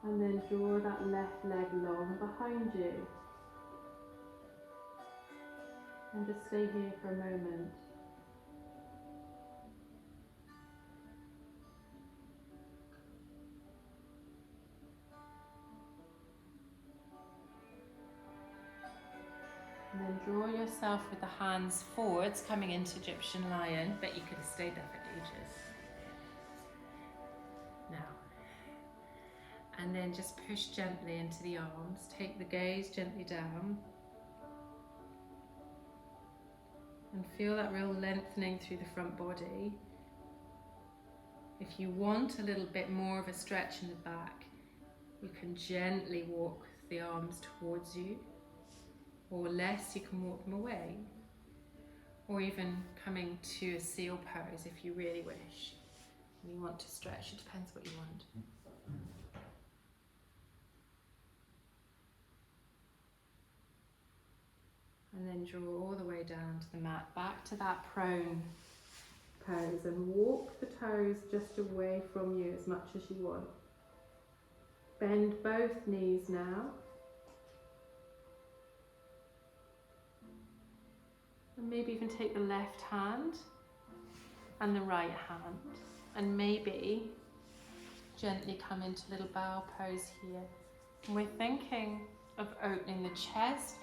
And then draw that left leg long behind you. And just stay here for a moment. And then draw yourself with the hands forwards, coming into Egyptian Lion, but you could have stayed there for ages. Now. And then just push gently into the arms. Take the gaze gently down. And feel that real lengthening through the front body. If you want a little bit more of a stretch in the back, you can gently walk the arms towards you. Or less, you can walk them away. Or even coming to a seal pose if you really wish. And you want to stretch, it depends what you want. And then draw all the way down to the mat, back to that prone pose, and walk the toes just away from you as much as you want. Bend both knees now. And maybe even take the left hand and the right hand. And maybe gently come into a little bow pose here. And we're thinking of opening the chest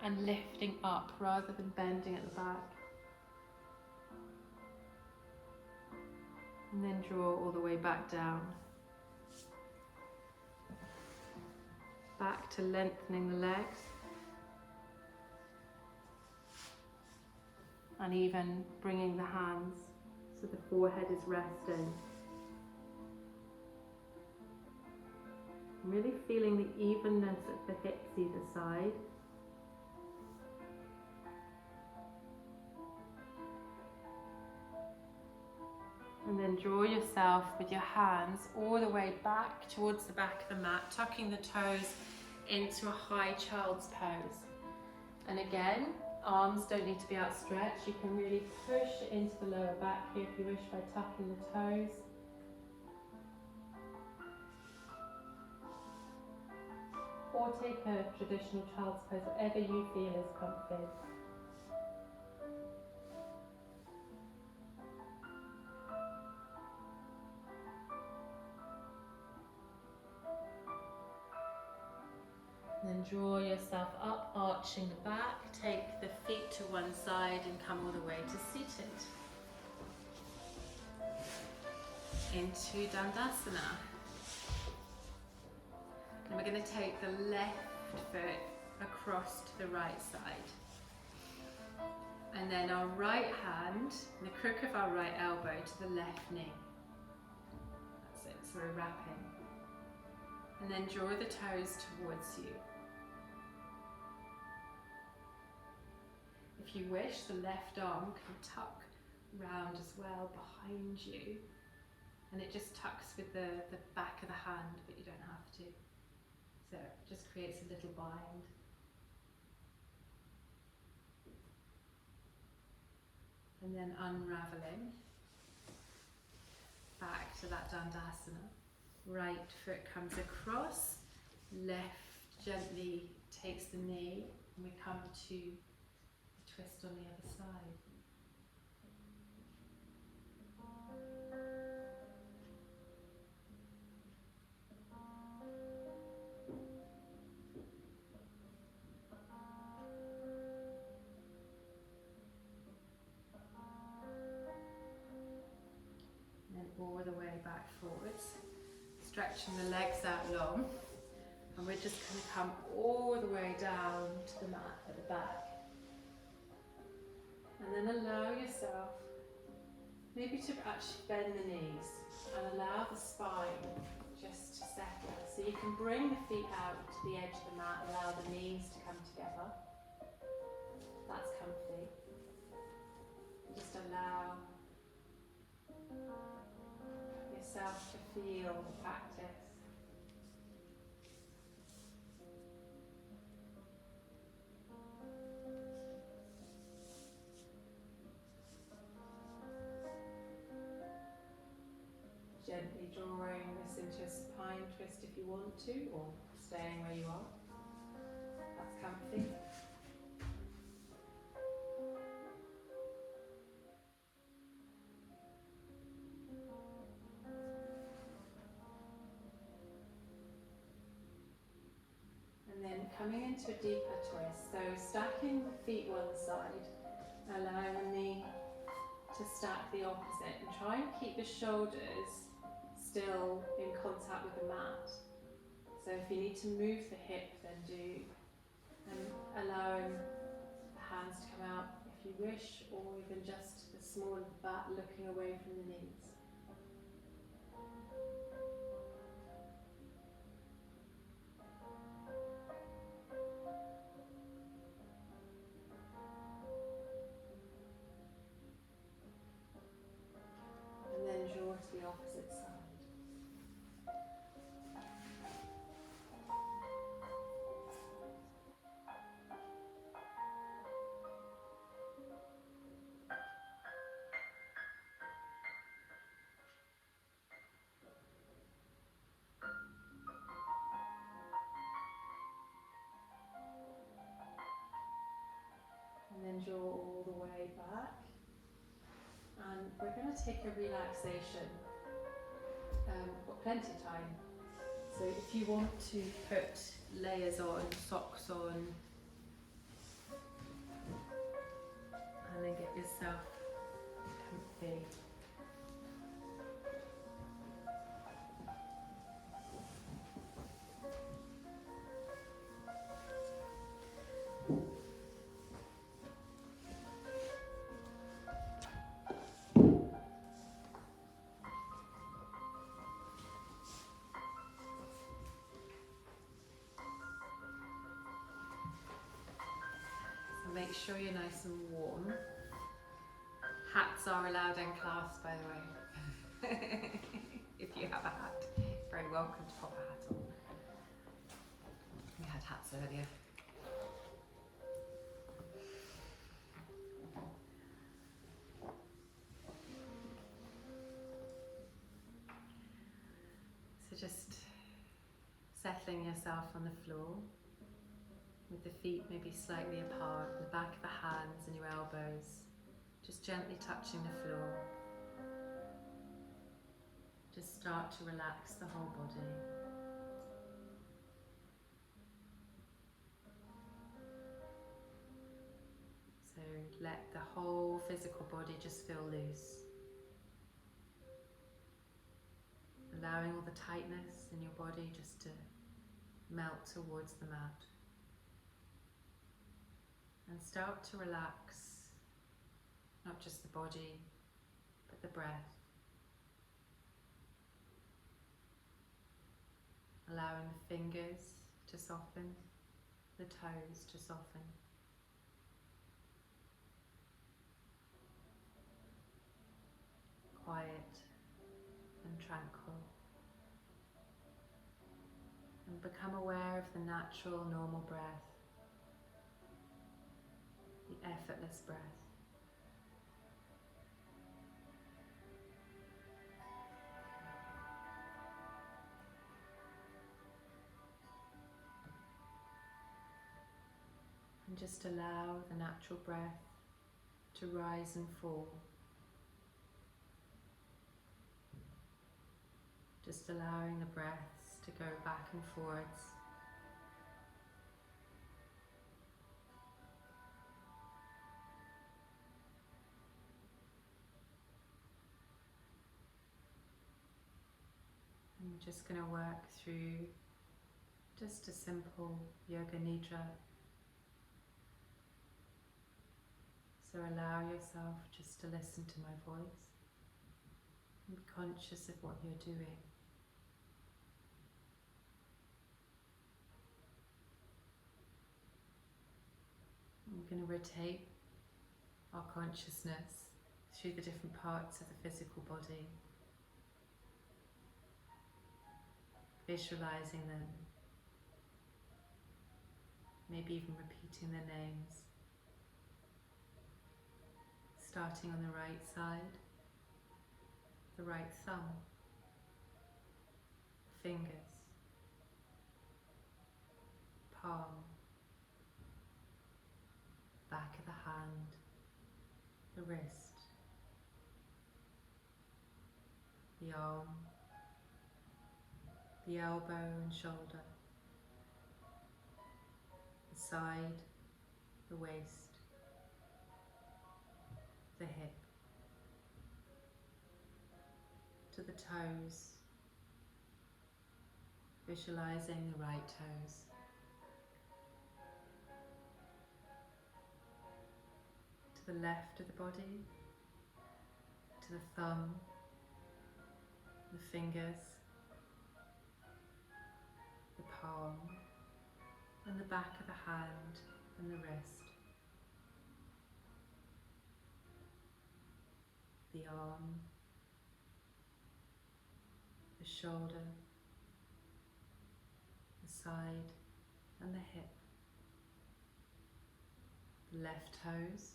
and lifting up rather than bending at the back. And then draw all the way back down. Back to lengthening the legs. And even bringing the hands so the forehead is resting. Really feeling the evenness of the hips either side. And then draw yourself with your hands all the way back towards the back of the mat, tucking the toes into a high child's pose. And again, arms don't need to be outstretched. You can really push into the lower back here if you wish by tucking the toes. Or take a traditional child's pose, whatever you feel is comfy. Then draw yourself up, arching the back. Take the feet to one side and come all the way to seated. Into Dandasana. And we're going to take the left foot across to the right side. And then our right hand, the crook of our right elbow to the left knee. That's it, so we're wrapping. And then draw the toes towards you. If you wish, the left arm can tuck round as well behind you. And it just tucks with the back of the hand, but you don't have to. So it just creates a little bind. And then unravelling back to that Dandasana. Right foot comes across, left gently takes the knee, and we come to a twist on the other side. And all the way back forwards, stretching the legs out long, and we're just going to come all the way down to the mat at the back. And then allow yourself maybe to actually bend the knees and allow the spine just to settle. So you can bring the feet out to the edge of the mat, allow the knees to come together. That's comfy. Just allow yourself to feel the practice. Gently drawing this into a supine twist if you want to, or staying where you are. That's comfy. And then coming into a deeper twist, so stacking the feet one side, allowing the knee to stack the opposite, and try and keep the shoulders still in contact with the mat. So if you need to move the hip, then do, and allowing the hands to come out if you wish, or even just the small of the back looking away from the knees. And then draw to the opposite side. And then draw all the way back. And we're going to take a relaxation. We've got plenty of time. So if you want to put layers on, socks on, and then get yourself comfy. Make sure you're nice and warm. Hats are allowed in class, by the way. If you have a hat, you're very welcome to pop a hat on. We had hats earlier. So just settling yourself on the floor, with the feet maybe slightly apart, the back of the hands and your elbows just gently touching the floor. Just start to relax the whole body. So let the whole physical body just feel loose. Allowing all the tightness in your body just to melt towards the mat. And start to relax, not just the body, but the breath. Allowing the fingers to soften, the toes to soften. Quiet and tranquil. And become aware of the natural, normal breath, the effortless breath. And just allow the natural breath to rise and fall. Just allowing the breaths to go back and forwards. And we're just going to work through just a simple yoga nidra. So allow yourself just to listen to my voice and be conscious of what you're doing. We're going to rotate our consciousness through the different parts of the physical body, visualizing them, maybe even repeating their names. Starting on the right side, the right thumb, fingers, palm, back of the hand, the wrist, the arm, the elbow and shoulder, the side, the waist, the hip, to the toes, visualizing the right toes, to the left of the body, to the thumb, the fingers, the palm, and the back of the hand and the wrist, the arm, the shoulder, the side and the hip, the left toes,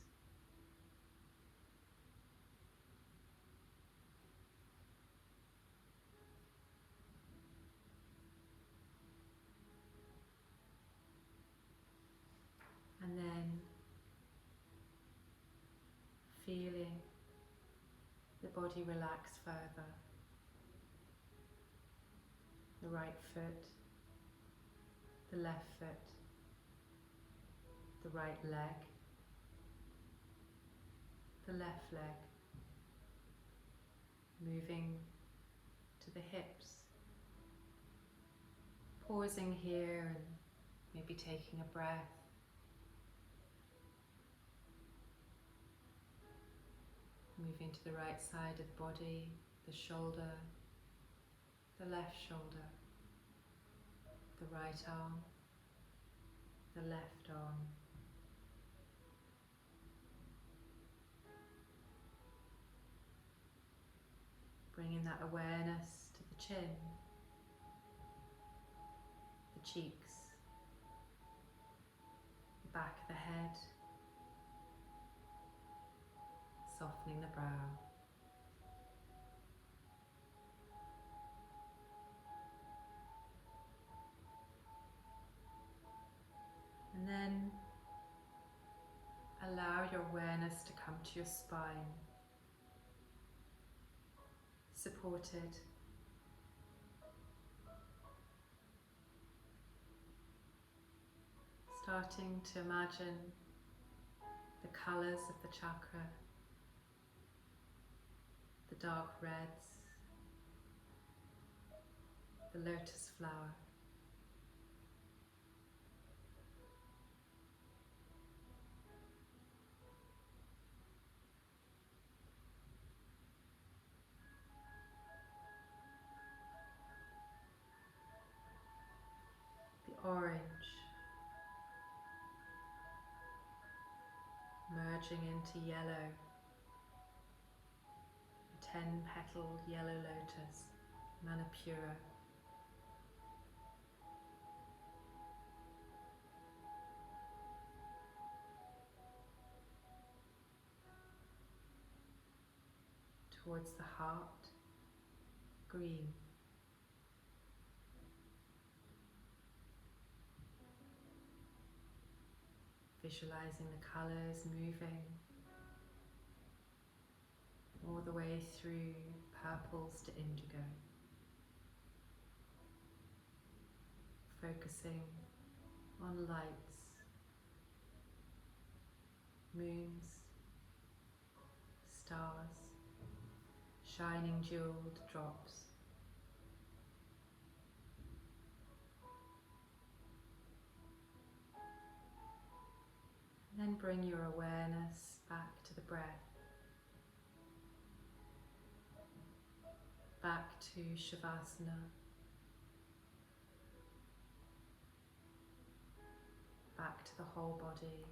and then feeling the body relax further. The right foot, the left foot, the right leg, the left leg, moving to the hips, pausing here and maybe taking a breath. Moving to the right side of the body, the shoulder, the left shoulder, the right arm, the left arm. Bringing that awareness to the chin, the cheeks, the back of the head, softening the brow. And then allow your awareness to come to your spine, supported. Starting to imagine the colours of the chakra, the dark reds, the lotus flower, the orange, merging into yellow, a 10-petaled yellow lotus. Manipura. Towards the heart, green. Visualizing the colours moving all the way through purples to indigo. Focusing on lights, moons, stars, shining jeweled drops. Then bring your awareness back to the breath, back to Shavasana, back to the whole body.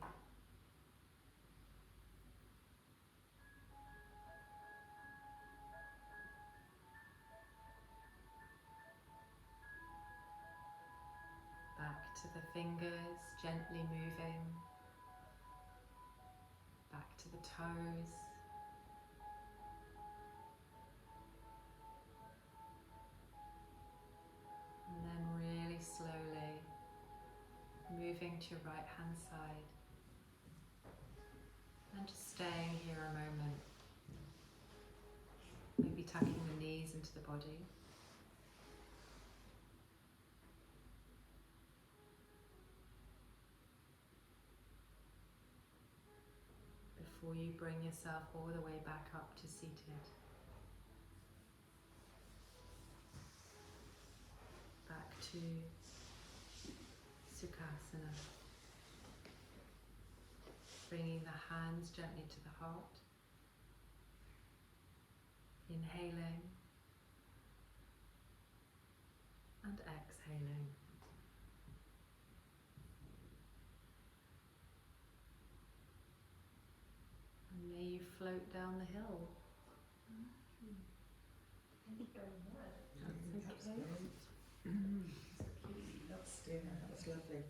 Back to the fingers gently moving, back to the toes, and then really slowly moving to your right hand side and just staying here a moment, maybe tucking the knees into the body. Before you bring yourself all the way back up to seated. Back to Sukhasana. Bringing the hands gently to the heart. Inhaling and exhaling. And may you float down the hill. Thank you very much. That's okay. That's lovely.